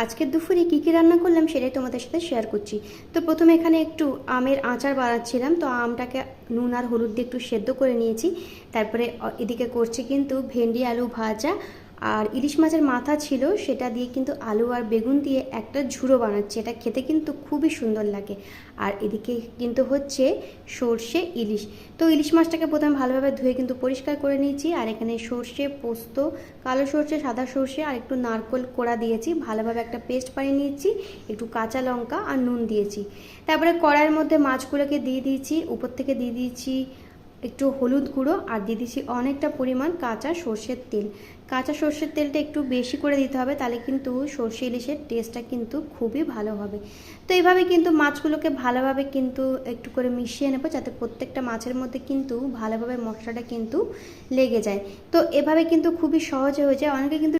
আজকের দুপুরে কী কী রান্না করলাম সেটাই তোমাদের সাথে শেয়ার করছি। তো প্রথমে এখানে একটু আমের আচার বানাচ্ছিলাম, তো আমটাকে নুন আর হলুদ দিয়ে একটু সেদ্ধ করে নিয়েছি। তারপরে এদিকে করছি কিন্তু ভেন্ডি আলু ভাজা, আর ইলিশ মাছের মাথা ছিল সেটা দিয়ে কিন্তু আলু আর বেগুন দিয়ে একটা ঝুড়ো বানাচ্ছি। এটা খেতে কিন্তু খুবই সুন্দর লাগে। আর এদিকে কিন্তু হচ্ছে সর্ষে ইলিশ। তো ইলিশ মাছটাকে প্রথমে ভালোভাবে ধুয়ে কিন্তু পরিষ্কার করে নিয়েছি। আর এখানে সর্ষে, পোস্ত, কালো সর্ষে, সাদা সর্ষে আর একটু নারকেল কোড়া দিয়েছি, ভালোভাবে একটা পেস্ট বানিয়ে নিয়েছি। একটু কাঁচা লঙ্কা আর নুন দিয়েছি। তারপরে কড়াইয়ের মধ্যে মাছগুলোকে দিয়ে দিয়েছি, উপর থেকে দিয়ে দিয়েছি একটু হলুদ গুঁড়ো, আর দিয়ে দিচ্ছি অনেকটা পরিমাণ কাঁচা সর্ষের তেল। কাঁচা সর্ষের তেলটা একটু বেশি করে দিতে হবে, তাহলে কিন্তু সর্ষে ইলিশের টেস্টটা কিন্তু খুবই ভালো হবে। তো এইভাবে কিন্তু মাছগুলোকে ভালোভাবে কিন্তু একটু করে মিশিয়ে নেবো, যাতে প্রত্যেকটা মাছের মধ্যে কিন্তু ভালোভাবে মশলাটা কিন্তু লেগে যায়। তো এভাবে কিন্তু খুবই সহজে হয়ে যায়। অনেকে কিন্তু